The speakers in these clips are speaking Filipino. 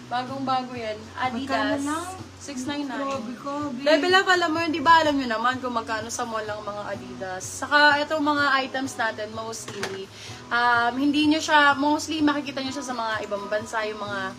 Bagong-bago yan. Adidas. Magkano lang? 699. Grabe ka, babe. Level up, alam mo yun, di ba alam nyo naman kung magkano sa mall ang mga Adidas. Saka itong mga items natin, mostly, hindi nyo siya, mostly makikita nyo siya sa mga ibang bansa, yung mga,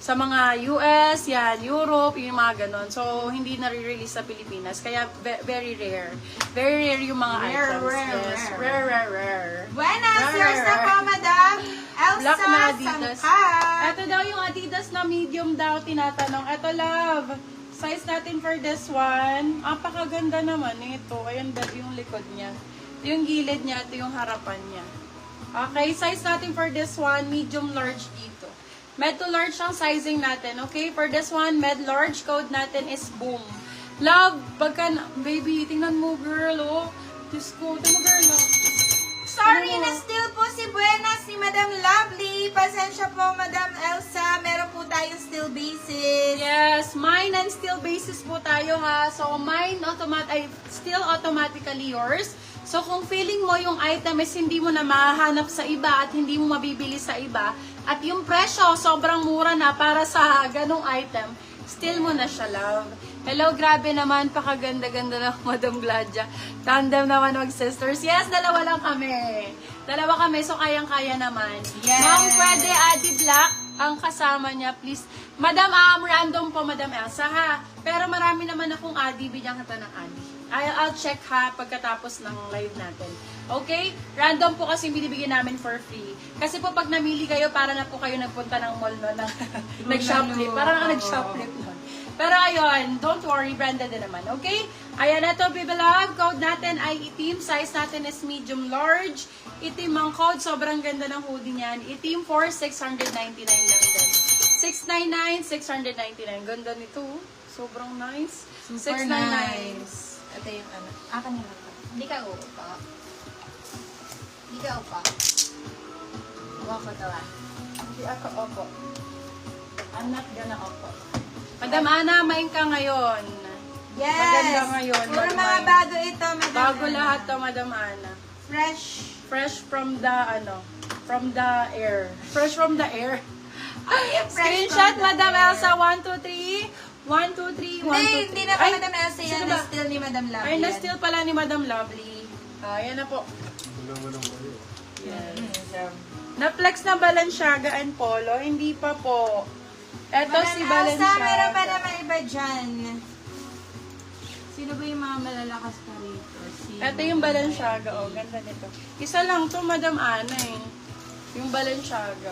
sa mga US, yan, Europe, yung mga ganon. So, hindi nare-release sa Pilipinas. Kaya, very rare. Very rare yung mga items. Yes, rare. Buenas, Rare. yours na po, Madam Elsa Black na Adidas. Sangkat. Ito daw yung Adidas na medium daw, tinatanong. Ito, love. Size natin for this one. Apakaganda naman ito. Ayan yung likod niya. Yung gilid niya, ito yung harapan niya. Okay, size natin for this one, medium large dito. Med to large ang sizing natin. Okay, for this one, med large, code natin is boom. Love, baby, tingnan mo, girl, oh. Diyos ko, tingnan mo, girl, oh. Sorry na still po si Buenas, si Madam Lovely. Pasensya po, Madam Elsa. Meron po tayong still basis. Yes, mine and still basis po tayo ha. So, mine still automatically yours. So, kung feeling mo yung item is hindi mo na mahanap sa iba at hindi mo mabibili sa iba, at yung presyo sobrang mura na para sa ganong item, still mo na siya, love. Hello, grabe naman, pakaganda-ganda ng Madam Gladia. Tandem naman mag-sisters. Yes, dalawa lang kami. Dalawa kami, so kayang-kaya naman. Yes. Ma'am, pwede Adi Black ang kasama niya, please. Madam, random po, Madam Elsa, ha? Pero marami naman akong Adi, bigyan kita ng Adi. I'll check ha pagkatapos ng live natin. Okay? Random po kasi binibigyan namin for free. Kasi po pag namili kayo, para na po kayo nagpunta ng mall no, nag-shoplift. Parang nag-shoplift nun. Pero ayun, don't worry, branded din naman. Okay? Ayan, ito, Bibilog. Code natin ay itim. Size natin is medium large. Itim ang code. Sobrang ganda ng hoodie niyan. Itim for 699 lang din. 699, 699. Ganda nito. Sobrang nice. Super 699. nice. Ito yung ano. Kanina to. Hindi ka upa. Hindi ka upa. Huwag ko to ah. Hindi ako opo. I'm not gonna opo. Madam Ana, main ka ngayon. Yes! Maganda ngayon. Puro mga Magmay. bago ito, Madam Bago Ana. lahat to, Madam Ana. Fresh. Fresh from the, from the air. Fresh from the air. Ay, fresh Screenshot, from the Madam air. Elsa, 1, 2, 3. 1, 2, 3, 1, 2, 3. Hindi na pa Madam Elsa yan. sino ba? Na-steal ni Madam Lovely. Ay, na-steal pala ni Madam Lovely. Ayan na po. Yes. Na-flex na Balenciaga and Polo. Hindi pa po. Eto Madam si Elsa, Balenciaga. meron pa naman iba dyan. Sino ba yung mga malalakas pa rito? Ito yung Balenciaga. Oh, ganda nito. Isa lang to, Madam Ana eh. Yung Balenciaga.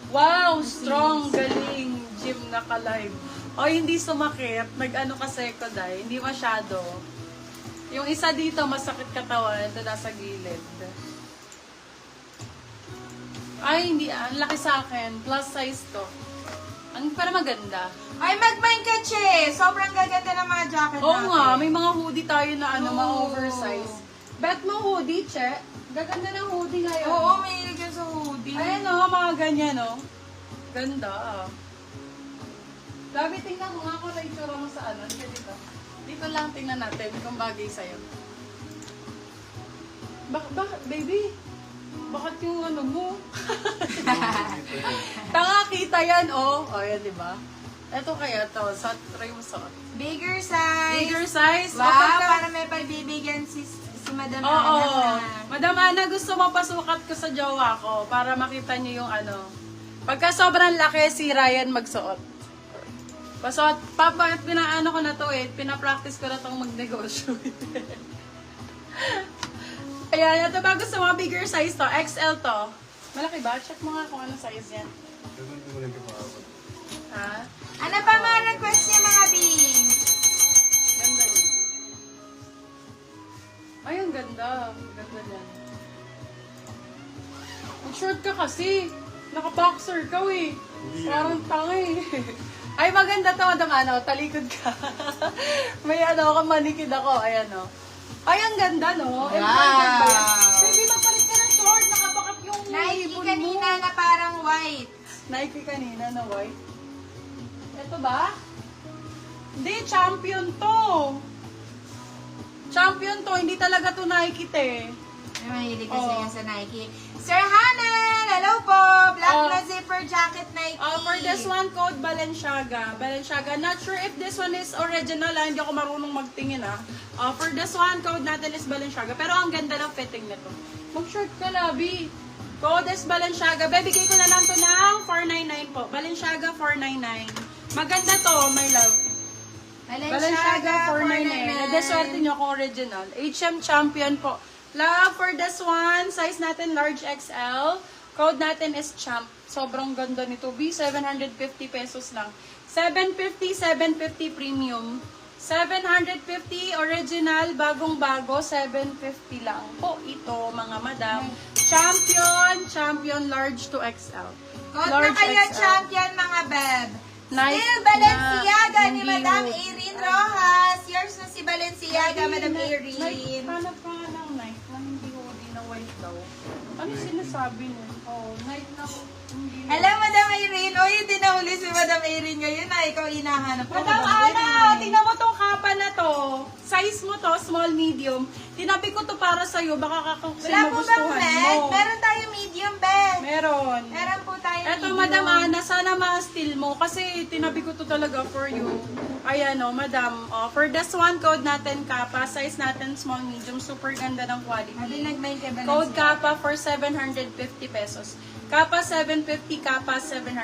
Wow! Strong! Galing! Gym na ka-live. O, hindi sumakit. Nag-ano kasi ko dahil. Hindi masyado. Yung isa dito, masakit katawan. Ito nasa gilid. Ay, hindi. Ang laki sa akin. Plus size to. Ang para maganda. Ay, mag-mine ka, Che! Sobrang gaganda ng mga jacket Oo natin. nga, may mga hoodie tayo na mga Oo. oversize. Bet mo hoodie, Che? Gaganda ng hoodie ngayon. Oo, may ilagyan sa hoodie. Ayan o, mga ganyan o. Ganda. Gabi, tingnan ko nga kung na-itsura mo sa ano. Dito, dito. Dito lang tingnan natin kung bagay sa'yo. Bakit, baby? Bakit yung ano mo? Tanga, kita yan, oh. O, yan, di ba? Ito kaya to. Try mo suot. Bigger size. Bigger size. Wow, O, pagka- para may pagbibigyan si Madam Oo. Ana na. Madam Ana, gusto mo pasukat ko sa jowa ko para makita niyo yung ano. Pagka sobrang laki, si Ryan magsuot. Pasuot. Pinaano ko na to eh. Pinapractice ko na tong magnegosyo. Ayan, ito ba gusto mo bigger size to? XL to. Malaki ba? Check mo nga kung ano size yan. Ha? Ano pa mga request niya, mga B? Ganda yun. Ay, ang ganda. Ang ganda yan. Ang short ka kasi. Naka-boxer ka eh. Parang tanga eh. Ay, maganda to, Madam Ano. Talikod ka. May ano ako, manikid ako. Ayan o. Ay, ang ganda no. Wow. Pwede magpalit ka ng short. Nakabakat yung Nike ibon mo. kanina na parang white. Nike kanina na white. Ito ba? Hindi, champion to. Champion to. Hindi talaga to Nike te. Ay, mahilig kasi Oo. yan sa Nike. Sir Hanan, hello po. Black Oh. na zipper jacket Nike. For this one, code Balenciaga. Balenciaga. Not sure if this one is original. Hindi ako marunong magtingin for this one, code natin is Balenciaga. Pero ang ganda ng fitting nito. Mag-short ka, Labi. Code is Balenciaga. Bibigay ko na lang to ng 499 po. Balenciaga 499. Maganda to, my love. Balenciaga 499. Deswerte nyo kung original. HM Champion po. Love, for this one, size natin large XL. Code natin is Champ. Sobrang ganda nito. B, 750 pesos lang. 750, 750 premium. 750 original, bagong-bago, 750 lang po ito, mga madam. Champion large to XL. Code na kayo, champion mga beb. Nike Still Balenciaga na ni hindi Madam hoodie. Erin Rojas. Yours na si Balenciaga, Madam Nike, Erin. hanap ka nga ng Nike na hindi hoodie na white daw. Ano sinasabi niyo? Oh, Nike na hindi. Hello, Madam Erin. O, yung tinahuli si Madam Erin ngayon na ikaw inahanap ko. Madam Ana, tingnan mo tong kapa na to. Size mo to, small, medium. Tinabi ko to para sa'yo. Baka kakaksin Wala po bang magustuhan red? mo. Meron tayo medium, Ben. Meron. Meron po tayo Eto, medium. Madam Ana, sana ma-steal mo kasi tinabi ko to talaga for you. Ayan o, Madam. For this one, code natin kapa. Size natin small, medium. Super ganda ng quality. Hindi nag-mail ka ba Code kappa for 750 pesos. Kappa 750, kappa 750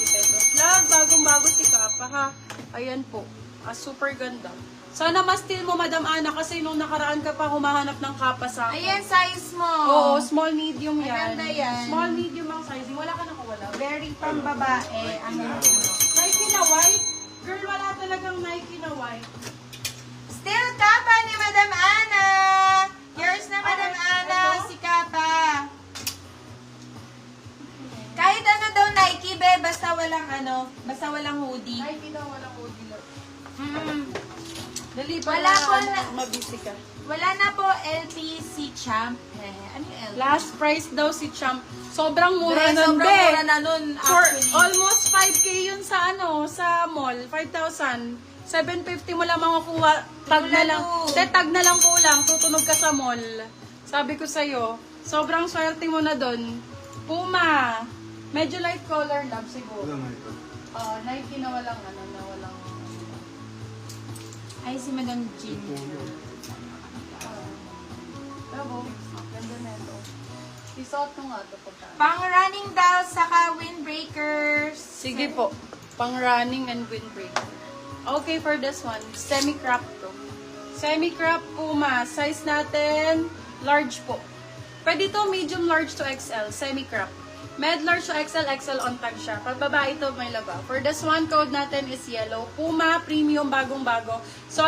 pesos. Love, bagong-bago si kappa ha. Ayan po. Super ganda. Sana ma-steal mo, Madam Ana, kasi nung nakaraan ka pa humahanap ng kappa sa akin. Ayan, size mo. Oo, small, medium yan. Maganda yan. Small, medium ang sizing. Wala ka nang wala. Very pang babae. Ang Nike na white? Girl, wala talagang Nike na white. Still Kappa ni Madam Ana. Yours na, Madam Ana, si Kappa. Kahit ano daw Nike, be, basta walang hoodie. Nike na walang hoodie lang. Wala Dali, wala po na. na- Mabisi ka. Wala na po LPC Champ. Ano yung LPC? Last price daw si Champ. Sobrang Be, mura nun, sobrang be. mura na nun, For actually. almost 5K yun sa sa mall. 5,000. 750 mo lang makukuha. Tag na lang. Tulad mo. Tag na lang kulang. Tutunog ka sa mall. Sabi ko sa'yo, sobrang swerte mo na dun. Puma. Medyo light color, love, siguro. Nike na walang na walang. Ay, si Madam Jean. Bravo. Ganda na ito. Isuot mo nga ito pagka. Pang running daw, saka windbreakers. Sige po. Pang running and windbreaker. Okay for this one. Semi-crop to. Semi-crop Puma. Size natin, large po. Pwede to medium, large to XL. Semi-crop. Med large to XL, XL on tag siya. Pag babae to, may laba. For this one, code natin is yellow. Puma, premium, bagong-bago. So,